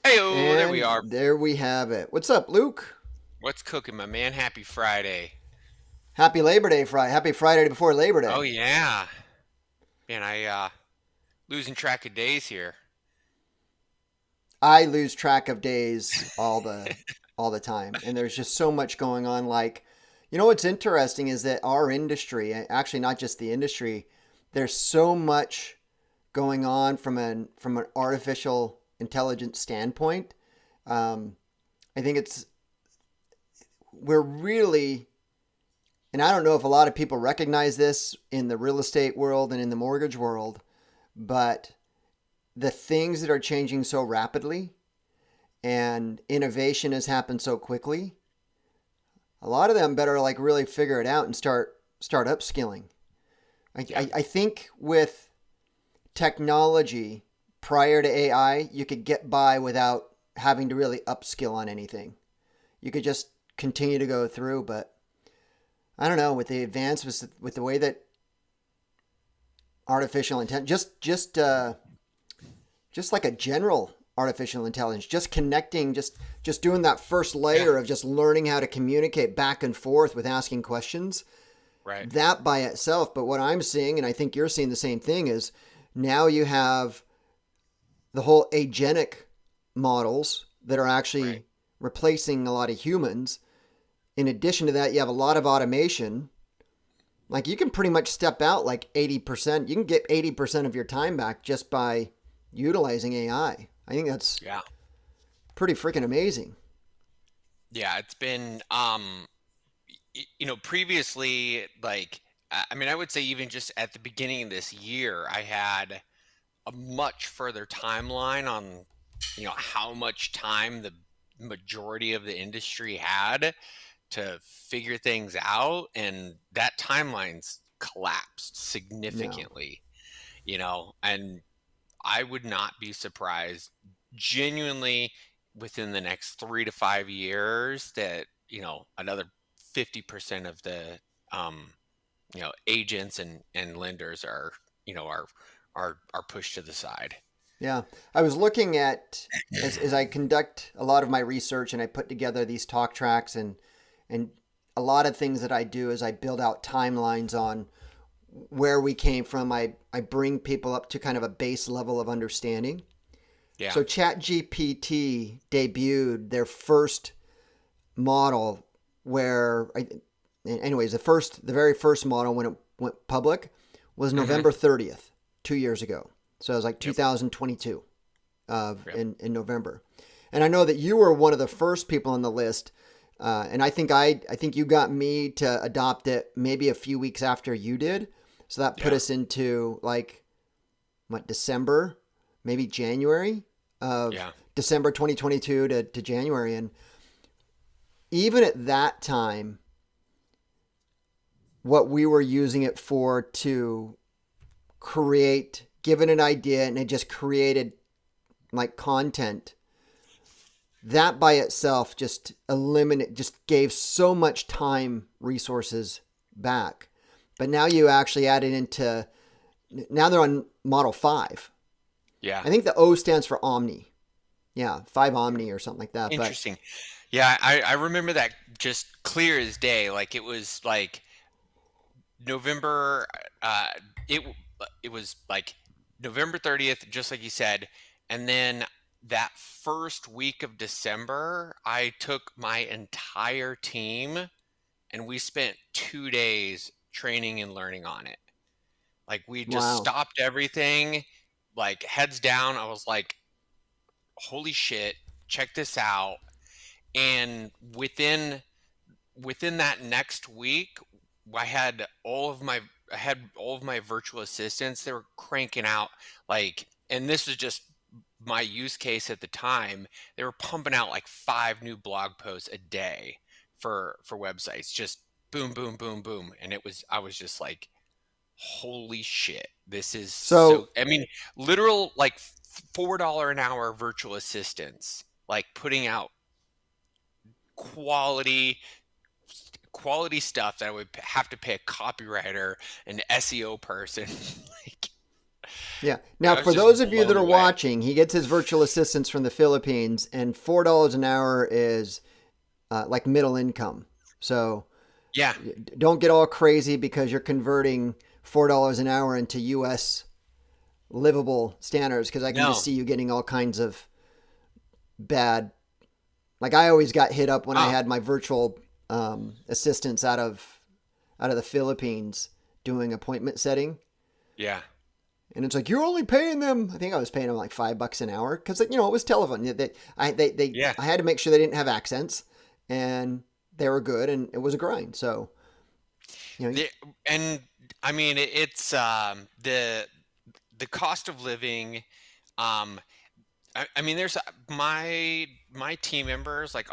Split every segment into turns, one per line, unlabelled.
Hey, oh, there we
And
are.
there we have it. What's up, Luke?
What's cooking, my man? Happy Friday.
Happy Labor Day, Friday. Happy Friday before Labor
Oh
Day.
yeah. Man, I losing track of days here.
I lose track of days all the time, and there's just so much going on. What's interesting is that our industry, actually not just the industry, there's so much going on from an artificial intelligence standpoint. Um, I think we're really, and I don't know if a lot of people recognize this in the real estate world and in the mortgage world, but the things that are changing so rapidly and innovation has happened so quickly, a lot of them better like really figure it out and start upskilling. I,
Yeah.
I, I think with technology prior to AI, you could get by without having to really upskill on anything. You could just continue to go through, but I don't know, with the advancements, with the way that artificial intelligence, just like a general artificial intelligence, just connecting, just doing that first
Yeah.
layer of just learning how to communicate back and forth with asking questions,
Right.
that by itself. But what I'm seeing, and I think you're seeing the same thing, is now you have the whole agentic models that are
Right.
actually replacing a lot of humans. In addition to that, you have a lot of automation. Like you can pretty much step out like 80%. You can get 80% of your time back just by utilizing AI. I think that's
Yeah.
pretty freaking amazing.
Yeah, it's been previously I would say even just at the beginning of this year, I had a much further timeline on how much time the majority of the industry had to figure things out, and that timeline's collapsed
No.
significantly, and I would not be surprised genuinely within the next 3 to 5 years that another 50% of the um agents and lenders are pushed to the side.
Yeah. I was looking at as I conduct a lot of my research and I put together these talk tracks and a lot of things that I do is I build out timelines on where we came from. I bring people up to kind of a base level of understanding.
Yeah.
So ChatGPT debuted their first model where anyways, the very first model when it went public was
Hmm.
November 30th, 2 years ago. So it was like
Yep.
2022
Yep.
in November. And I know that you were one of the first people on the list. And I think you got me to adopt it maybe a few weeks after you did. So that put
Yeah.
us into like what, December, maybe January of
Yeah.
December 2022 to January. And even at that time, what we were using it for to create, given an idea, and it just created like content. That by itself just gave so much time resources back. But now you actually add it into, now they're on Model 5.
Yeah.
I think the O stands for Omni. Yeah, 5 Omni or something like that. But
Interesting. Yeah, I remember that just clear as day. Like it was like November. Uh, it it was like November 30th, just like you said, and then that first week of December, I took my entire team and we spent 2 days training and learning on it. Like we just
wow.
stopped everything, like heads down. I was like, "Holy shit, check this out!" And within that next week, I had all of my I had all of my virtual assistants. They were cranking out like, and this was just my use case at the time. They were pumping out like 5 new blog posts a day for websites. Just boom, boom, boom, boom, and I was just like, holy shit, this is so.
So
I mean, literal like $4 an hour virtual assistants, like putting out quality quality stuff that I would have to pay a copywriter, an SEO person. like,
Yeah. Now,
I was
for
just
those of you that
blown
are
away.
watching, he gets his virtual assistants from the Philippines, and $4 an hour is like middle income. So
Yeah.
don't get all crazy because you're converting $4 an hour into U.S. livable standards. Because I can just
No.
see you getting all kinds of bad. Like I always got hit up when I
Oh,
had my virtual assistants out of the Philippines doing appointment setting.
yeah.
And it's like you're only paying them. I think I was paying them like $5 an hour because it was telephone.
Yeah.
I had to make sure they didn't have accents, and they were good, and it was a grind. So you know,
The, and I mean, it's the cost of living. Um, I mean, there's my team members like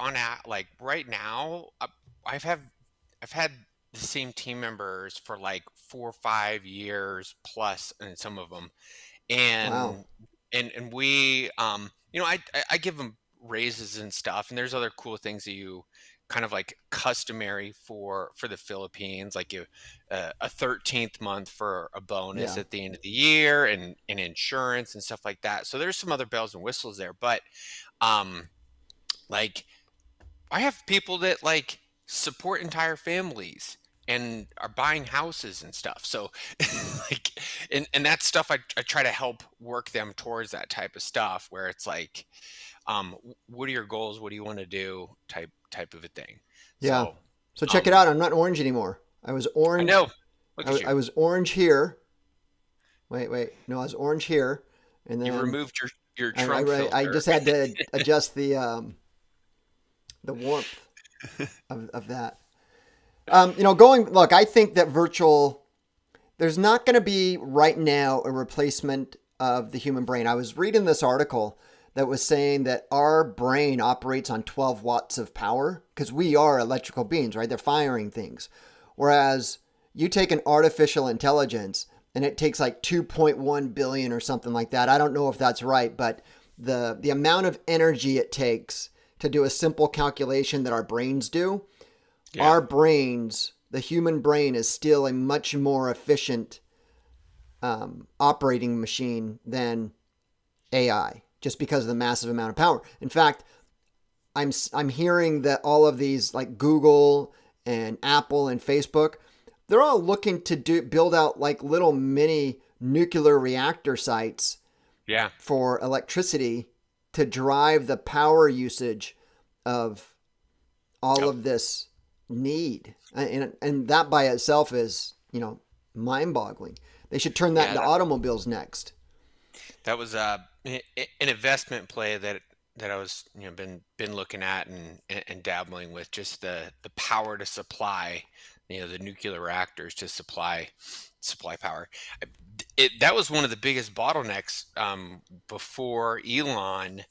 like right now. I've have I've had the same team members for like 4 or 5 years plus, and some of them,
wow,
and and we I give them raises and stuff, and there's other cool things that you kind of like customary for the Philippines, like you a 13th month for a bonus
yeah,
at the end of the year, and insurance and stuff like that. So there's some other bells and whistles there, but um like I have people that like support entire families and are buying houses and stuff. So like and that's stuff I try to help work them towards that type of stuff where it's like what are your goals? What do you want to do? Type of a thing.
yeah.
So
So check it
um
out. I'm not orange anymore. I was
I
orange.
know. Look
I,
at
was-
you.
I was orange here. Wait. No, I was orange here, and
You
then
removed your
I,
Trump
I, I
filter.
just had to adjust the warmth of that. Look, I think that there's not going to be right now a replacement of the human brain. I was reading this article that was saying that our brain operates on 12 watts of power because we are electrical beings, right? They're firing things. Whereas you take an artificial intelligence and it takes like 2.1 billion or something like that. I don't know if that's right, but the amount of energy it takes to do a simple calculation that our brains do,
Yeah.
our brains, the human brain is still a much more efficient operating machine than AI, just because of the massive amount of power. In fact, I'm hearing that all of these like Google and Apple and Facebook, they're all looking to build out like little mini nuclear reactor sites
Yeah.
for electricity to drive the power usage of all
Yep.
of this need. And that by itself is, mind boggling. They should turn that
Yeah.
into automobiles next.
That was an investment play that I was been looking at and dabbling with, just the power to supply the nuclear reactors to supply power. That was one of the biggest bottlenecks before Elon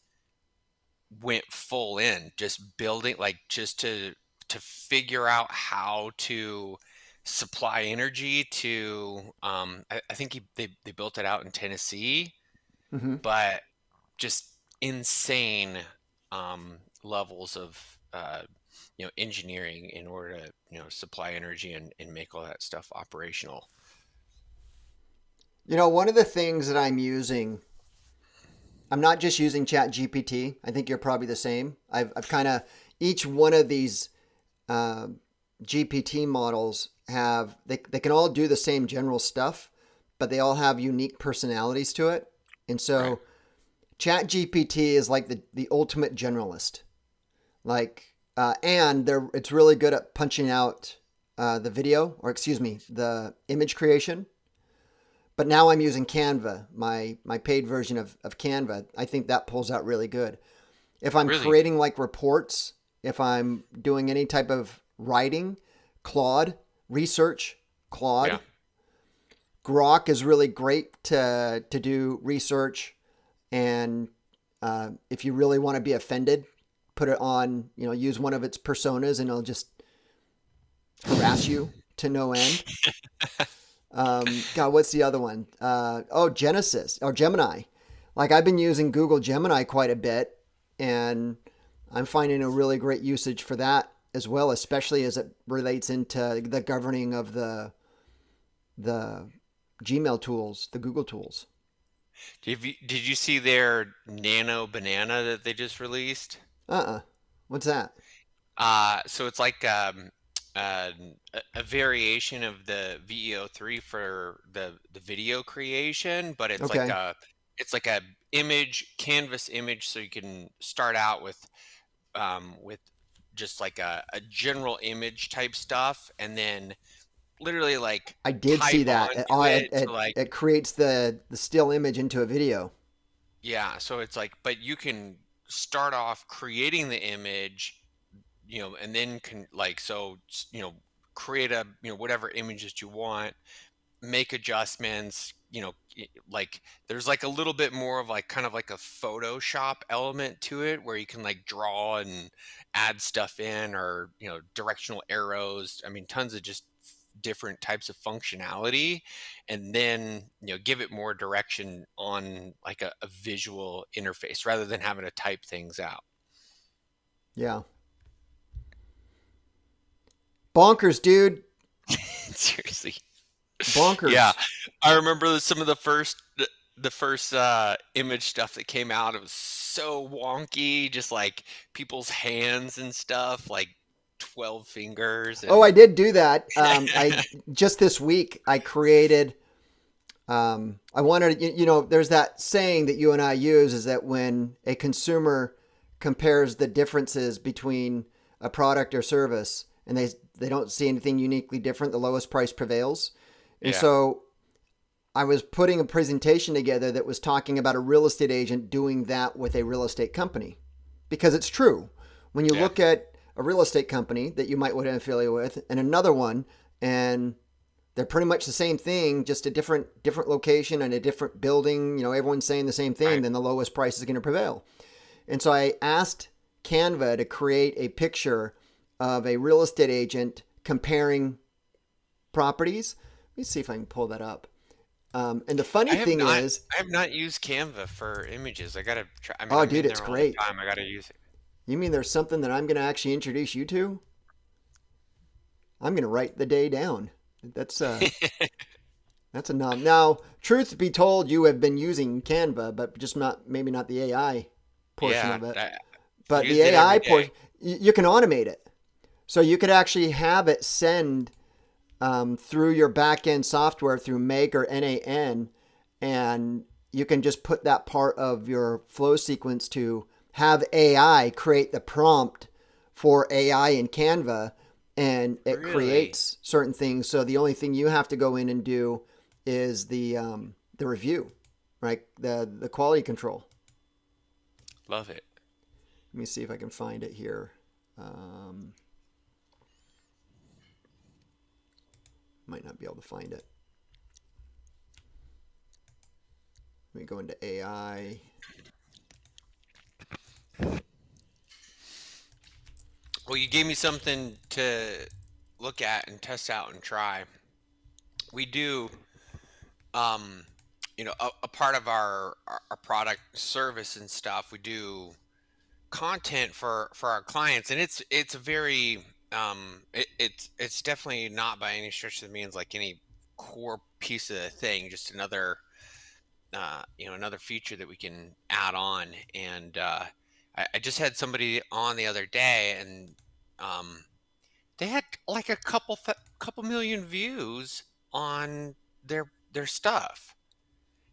went full in, just building like just to figure out how to supply energy to I think they built it out in Tennessee,
Hmm.
but just insane levels of engineering in order to supply energy and make all that stuff operational.
One of the things that I'm not just using Chat GPT. I think you're probably the same. I've kind of, each one of these uh, GPT models they can all do the same general stuff, but they all have unique personalities to it. And
Right.
so Chat GPT is like the ultimate generalist. And it's really good at punching out the video, or excuse me, the image creation. But now I'm using Canva, my paid version of Canva. I think that pulls out really good. If I'm
Really?
creating like reports, if I'm doing any type of writing, Claude, research,
Yeah.
Claude. Grok is really great to do research. And if you really want to be offended, put it on, use one of its personas and it'll just harass you to no end. God, what's the other one? Genesis or Gemini. Like I've been using Google Gemini quite a bit, and I'm finding a really great usage for that as well, especially as it relates into the governing of the Gmail tools, the Google tools.
Did you see their Nano Banana that they just released?
Uh-uh. What's that?
So it's like uh, a variation of the VEO3 for the video creation, but
Okay.
it's like a image canvas image, so you can start out with just like a general image type stuff, and then literally like
I did
type
see that.
onto it to like
It creates the still image into a video.
yeah. So it's like, but you can start off creating the image, and then can like create a whatever images you want, make adjustments, like there's like a little bit more of like kind of like a Photoshop element to it where you can like draw and add stuff in, or directional arrows. I mean, tons of just different types of functionality, and then give it more direction on like a visual interface rather than having to type things out.
Yeah. Bonkers, dude.
Seriously. Yeah,
Bonkers.
I remember some of the first image stuff that came out. It was so wonky, just like people's hands and stuff, like 12 fingers
Oh, I
and
did do that. I just this week I created. I wanted, there's that saying that you and I use is that when a consumer compares the differences between a product or service and they don't see anything uniquely different, the lowest price prevails. And
yeah,
so I was putting a presentation together that was talking about a real estate agent doing that with a real estate company. Because it's true. When you
yeah,
look at a real estate company that you might want to affiliate with and another one, and they're pretty much the same thing, just a different location and a different building, everyone's saying the same thing,
right.
then the lowest price is going to prevail. And so I asked Canva to create a picture of a real estate agent comparing properties. Let me see if I can pull that up. And the funny
I have
thing
not
is,
I have not used Canva for images. I gotta try. I mean,
oh,
I'm
dude,
in
it's
there all the
great.
time. I gotta use it.
You mean there's something that I'm going to actually introduce you to? I'm going to write the day down. That's that's a nom. Now, truth be told, you have been using Canva, but just not maybe not the AI portion
Yeah,
of it.
I
But the
use it every
AI
day.
portion, you can automate it. So you could actually have it send through your backend software through Make or NAN, and you can just put that part of your flow sequence to have AI create the prompt for AI in Canva, and it
Really
creates certain things. So the only thing you have to go in and do is the review, right? The quality control.
love it.
Let me see if I can find it here. Um, might not be able to find it. Let me go into AI.
Well, you gave me something to look at and test out and try. We do, um, a part of our product service and stuff. We do content for our clients, and it's a very it's definitely not by any stretch of the means like any core piece of the thing. Just another another feature that we can add on. And I just had somebody on the other day, and um, they had like a couple million views on their stuff.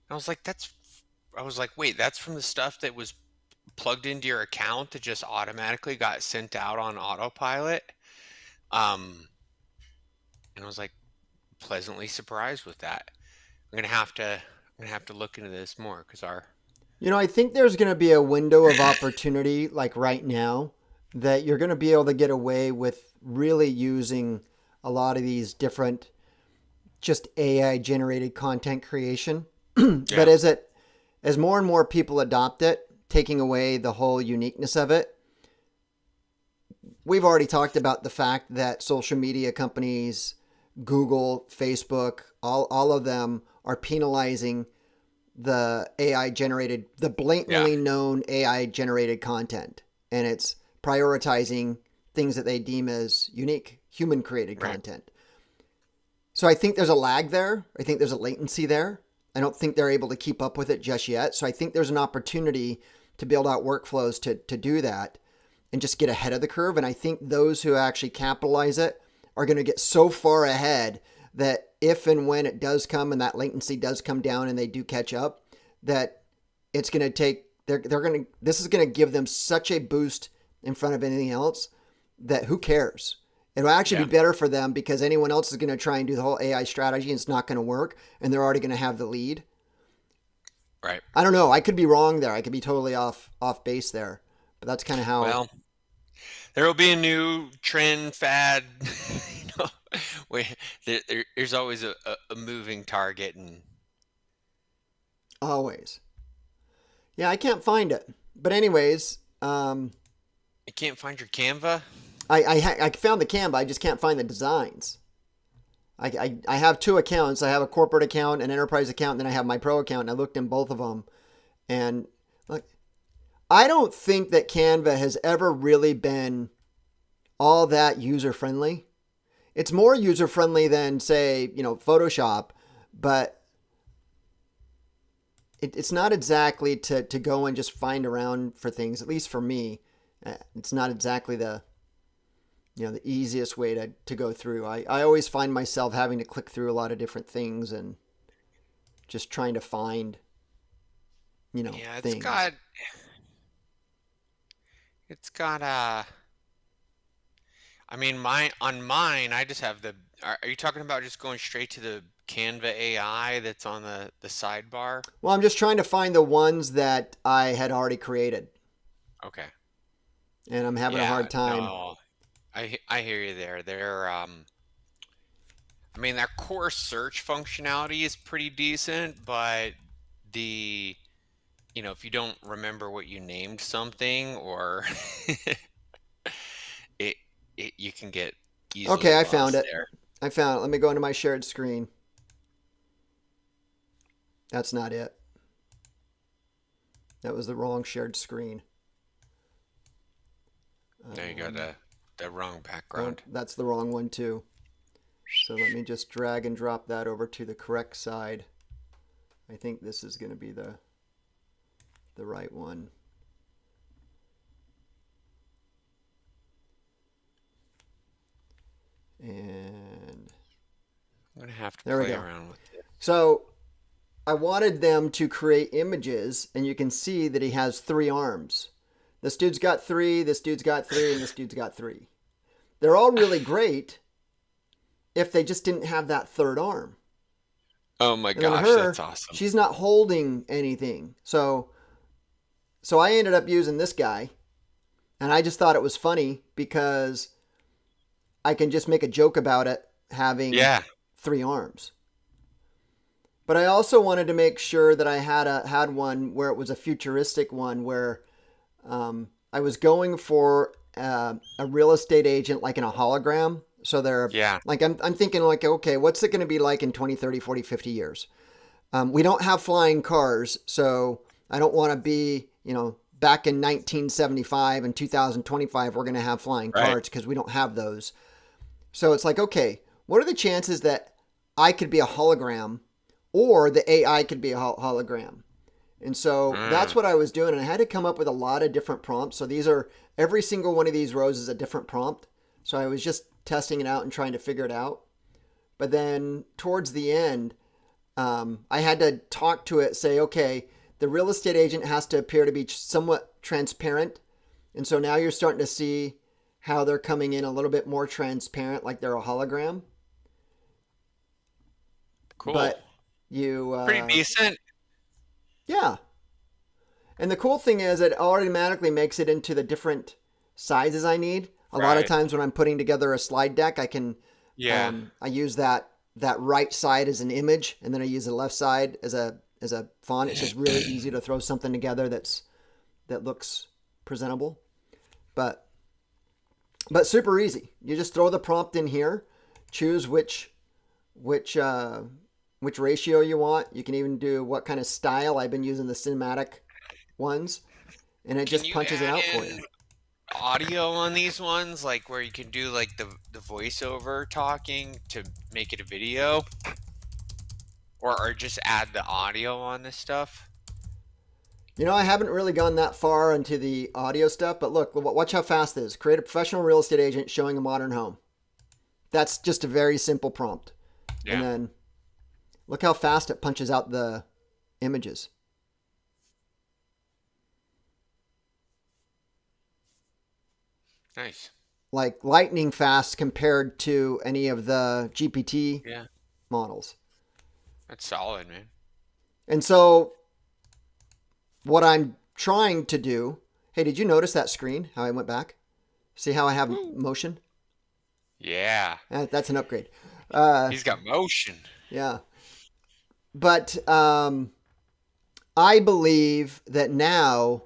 And I was like, I was like, wait, that's from the stuff that was plugged into your account that just automatically got sent out on autopilot. Um, and I was like pleasantly surprised with that. I'm gonna have to look into this more because our
I think there's going to be a window of opportunity like right now that you're going to be able to get away with really using a lot of these different just AI generated content creation. But
yeah,
as more and more people adopt it, taking away the whole uniqueness of it, we've already talked about the fact that social media companies, Google, Facebook, all of them are penalizing the
yeah,
blatantly known AI generated content. And it's prioritizing things that they deem as unique human created
right,
content. So I think there's a lag there. I think there's a latency there. I don't think they're able to keep up with it just yet. So I think there's an opportunity to build out workflows to do that and just get ahead of the curve. And I think those who actually capitalize it are going to get so far ahead that if and when it does come and that latency does come down and they do catch up, that it's going to take, this is going to give them such a boost in front of anything else that who cares? It'll actually
Yeah.
be better for them because anyone else is going to try and do the whole AI strategy and it's not going to work and they're already going to have the lead.
Right.
I don't know. I could be wrong there. I could be totally off base there, but that's kind of how.
Well, there will be a new trend fad. you know, where there's always a moving target, and
Always. Yeah, I can't find it. But anyways,
you can't find your Canva.
I found the Canva. I just can't find the designs. I have two accounts. I have a corporate account, an enterprise account, and then I have my pro account. And I looked in both of them, and like, I don't think that Canva has ever really been all that user friendly. It's more user friendly than say Photoshop, but it's not exactly to go and just find around for things. At least for me, it's not exactly the easiest way to go through. I always find myself having to click through a lot of different things and just trying to find
Yeah,
things.
it's got I mean, mine, I just have the. Are you talking about just going straight to the Canva AI that's on the sidebar?
Well, I'm just trying to find the ones that I had already created,
Okay.
and I'm having a
Yeah.
hard time.
No, I hear you there. I mean, their core search functionality is pretty decent, but the if you don't remember what you named something, or it, you can get easily
Okay, I found
lost
it.
there.
Let me go into my shared screen. That's not it. That was the wrong shared screen.
Now you got the wrong
Oh,
background.
that's the wrong one too. So let me just drag and drop that over to the correct side. I think this is going to be the right one. And
I'm gonna have to
there we
play
go.
around with it.
So I wanted them to create images, and you can see that he has 3 arms. This dude's got 3, this dude's got 3, and this dude's got 3. They're all really great if they just didn't have that third arm.
Oh my
And then
gosh, that's
her,
awesome.
she's not holding anything. So I ended up using this guy, and I just thought it was funny because I can just make a joke about it having
Yeah.
3 arms. But I also wanted to make sure that I had one where it was a futuristic one where I was going for a real estate agent like in a hologram. So they're
Yeah.
like, I'm thinking like, okay, what's it going to be like in 20, 30, 40, 50 years? We don't have flying cars, so I don't want to be, back in 1975 and 2025, we're going to have flying
Right.
cars because we don't have those. So it's like, okay, what are the chances that I could be a hologram or the AI could be a hologram? And so that's
Mm.
what I was doing. And I had to come up with a lot of different prompts. So every single one of these rows is a different prompt. So I was just testing it out and trying to figure it out. But then towards the end, I had to talk to it, say, okay, the real estate agent has to appear to be somewhat transparent. And so now you're starting to see how they're coming in a little bit more transparent, like they're a hologram.
Cool.
But you,
Pretty decent.
yeah. And the cool thing is it automatically makes it into the different sizes I need. A lot of
Right.
times when I'm putting together a slide deck, I can,
Yeah.
I use that right side as an image, and then I use the left side as a font. It's just really easy to throw something together that looks presentable. But super easy. You just throw the prompt in here, choose which ratio you want. You can even do what kind of style. I've been using the cinematic ones, and it
Can
just
you
punches it
add
out for you.
in audio on these ones, like where you can do like the voiceover talking to make it a video? or just add the audio on this stuff?
You know, I haven't really gone that far into the audio stuff, but look, watch how fast this is. Create a professional real estate agent showing a modern home. That's just a very simple prompt. And
Yeah.
then look how fast it punches out the images.
Nice.
Like lightning fast compared to any of the GPT
Yeah.
models.
That's solid, man.
And so what I'm trying to do, hey, did you notice that screen? How I went back? See how I have
Woo.
motion?
Yeah.
That's an upgrade. Uh,
He's got motion.
yeah. But I believe that now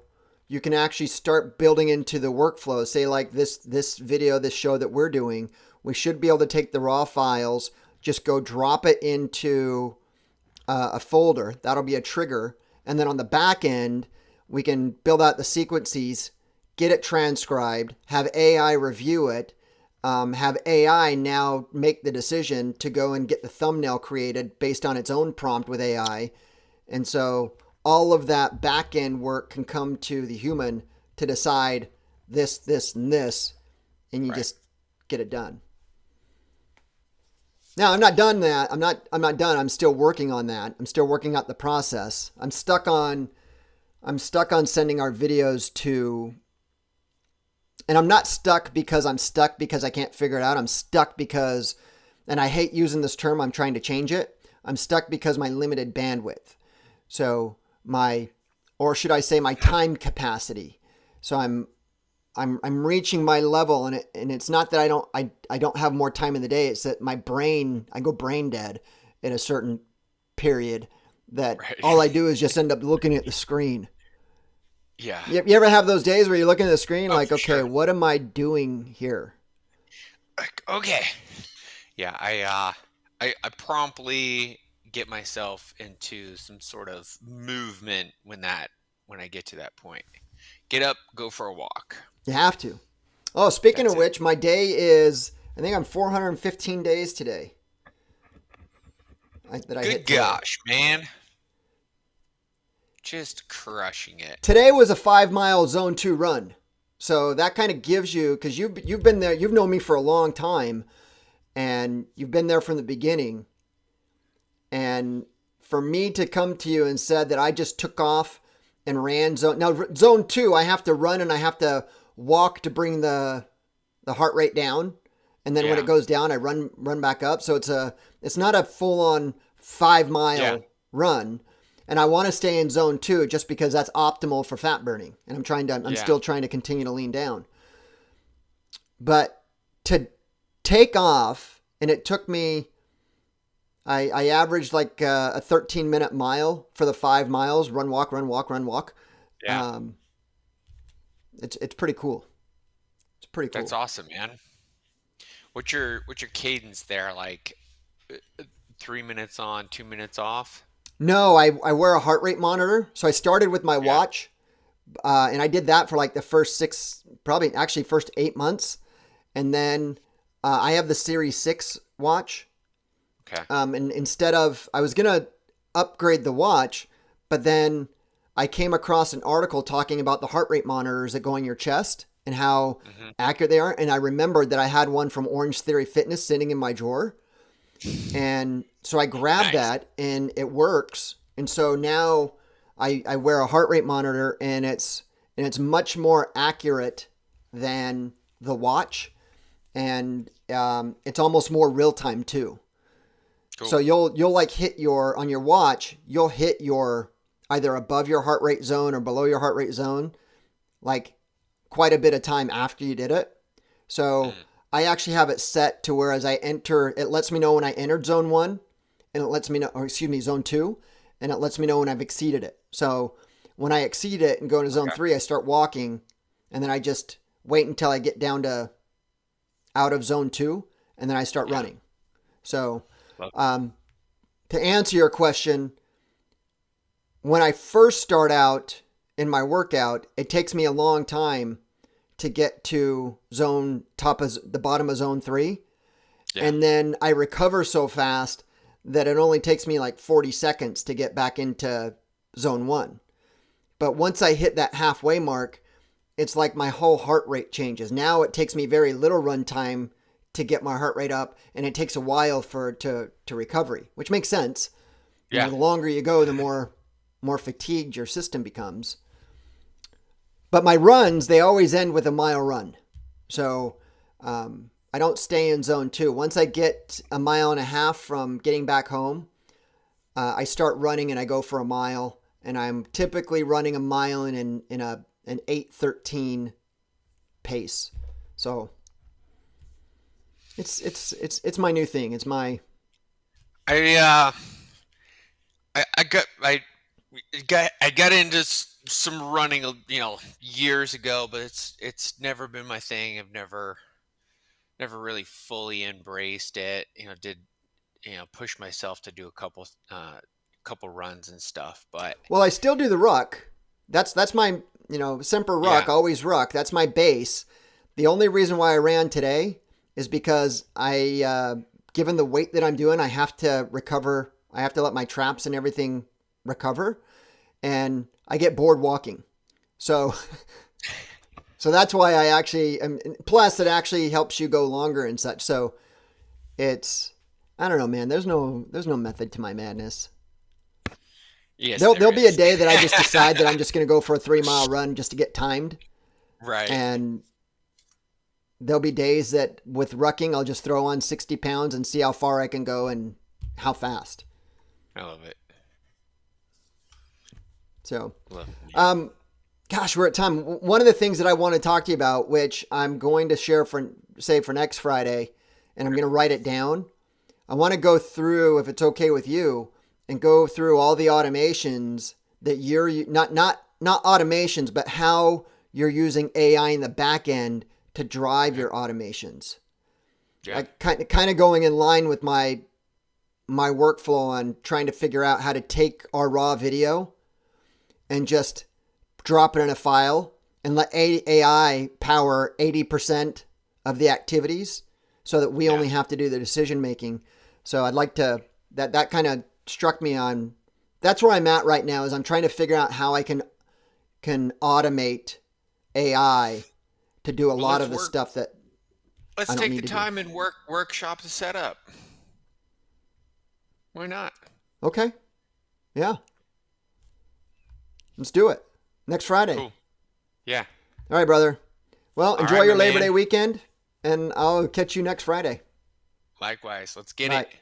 you can actually start building into the workflow. Say like this video, this show that we're doing, we should be able to take the raw files, just go drop it into a folder. That'll be a trigger. And then on the back end, we can build out the sequences, get it transcribed, have AI review it, have AI now make the decision to go and get the thumbnail created based on its own prompt with AI. And so all of that back end work can come to the human to decide this, this, and this, and you
Right.
just get it done. Now I'm not done that. I'm not done. I'm still working on that. I'm still working out the process. I'm stuck on sending our videos to, and I'm not stuck because I'm stuck because I can't figure it out. I'm stuck because, and I hate using this term, I'm trying to change it. I'm stuck because my limited bandwidth. So or should I say my time capacity. So I'm reaching my level, and it's not that I don't have more time in the day. It's that I go brain dead in a certain period that
Right.
all I do is just end up looking at the screen.
Yeah.
You ever have those days where you're looking at the screen
Oh,
like,
for
okay,
sure.
what am I doing here?
Like, okay. Yeah, I promptly get myself into some sort of movement when I get to that point. Get up, go for a walk.
You have to. Oh, speaking
That's
of
it.
which, my day is, I think I'm 415 days today that I hit
Good
today.
gosh, man. Just crushing it.
Today was a 5 mile zone 2 run. So that kind of gives you, because you've been there, you've known me for a long time, and you've been there from the beginning. And for me to come to you and said that I just took off and ran zone 2, I have to run and I have to walk to bring the heart rate down, and then when it
Yeah.
goes down, I run back up. So it's not a full on 5 mile
Yeah.
run. And I want to stay in zone 2 just because that's optimal for fat burning. And I'm
Yeah.
still trying to continue to lean down. But to take off, and it took me, I averaged like a 13-minute mile for the 5 miles, run, walk, run, walk, run, walk.
Yeah.
Um, it's pretty cool. It's pretty
That's
cool.
awesome, man. What's your cadence there? Like 3 minutes on, 2 minutes off?
No, I wear a heart rate monitor. So I started with my
Yeah.
watch, and I did that for like the first probably actually first 8 months. And then I have the Series 6 watch.
Okay.
And instead of, I was going to upgrade the watch, but then I came across an article talking about the heart rate monitors that go on your chest and how
Hmm.
accurate they are. And I remembered that I had one from Orange Theory Fitness sitting in my drawer. And so I grabbed
Nice.
that and it works. And so now I wear a heart rate monitor, and it's much more accurate than the watch. And it's almost more real time too. So
Cool.
you'll like hit your, on your watch, you'll hit your either above your heart rate zone or below your heart rate zone like quite a bit of time after you did it. So
Mm.
I actually have it set to where as I enter, it lets me know when I entered zone 1, and it lets me know, or excuse me, zone 2, and it lets me know when I've exceeded it. So when I exceed it and go into zone
Okay.
3, I start walking, and then I just wait until I get down to out of zone 2, and then I start
Yeah.
running. So
Love.
um, to answer your question, when I first start out in my workout, it takes me a long time to get to the bottom of zone 3.
Yeah.
And then I recover so fast that it only takes me like 40 seconds to get back into zone 1. But once I hit that halfway mark, it's like my whole heart rate changes. Now it takes me very little run time to get my heart rate up, and it takes a while to recovery, which makes sense.
Yeah.
The longer you go, the more fatigued your system becomes. But my runs, they always end with a mile run. So I don't stay in zone 2. Once I get a mile and a half from getting back home, I start running and I go for a mile. And I'm typically running a mile in an 8:13 pace. So it's my new thing. It's my
I I got into some running, years ago, but it's never been my thing. I've never really fully embraced it. Did push myself to do a couple runs and stuff, but
well, I still do the ruck. That's my Semper ruck,
yeah,
always ruck. That's my base. The only reason why I ran today is because given the weight that I'm doing, I have to recover. I have to let my traps and everything recover, and I get bored walking. So, so that's why I actually. Plus, it actually helps you go longer and such. So, I don't know, man. There's no method to my madness.
yes,
There'll
there
be a
is.
day that I just decide that I'm just going to go for a 3 mile run just to get timed,
Right.
and there'll be days that with rucking, I'll just throw on 60 pounds and see how far I can go and how fast.
I love it.
So,
Love it.
um, gosh, we're at time. One of the things that I want to talk to you about, which I'm going to share for next Friday, and I'm going to write it down. I want to go through, if it's okay with you, and go through all the automations that you're not automations, but how you're using AI in the back end to drive your automations.
Yeah.
Like kind of going in line with my workflow on trying to figure out how to take our raw video and just drop it in a file and let AI power 80% of the activities so that we
Yeah.
only have to do the decision making. So I'd like to, that kind of struck me on, that's where I'm at right now, is I'm trying to figure out how I can automate AI to do a
Well,
lot of the stuff that
let's
I don't
take the
need to do.
time and workshop the setup. Why not?
Okay. Yeah. Let's do it. Next Friday.
Cool. Yeah.
All right, brother. Well,
All
enjoy
right,
your
my
Labor
man.
Day weekend, and I'll catch you next Friday.
Likewise. Let's get
All
it.
right.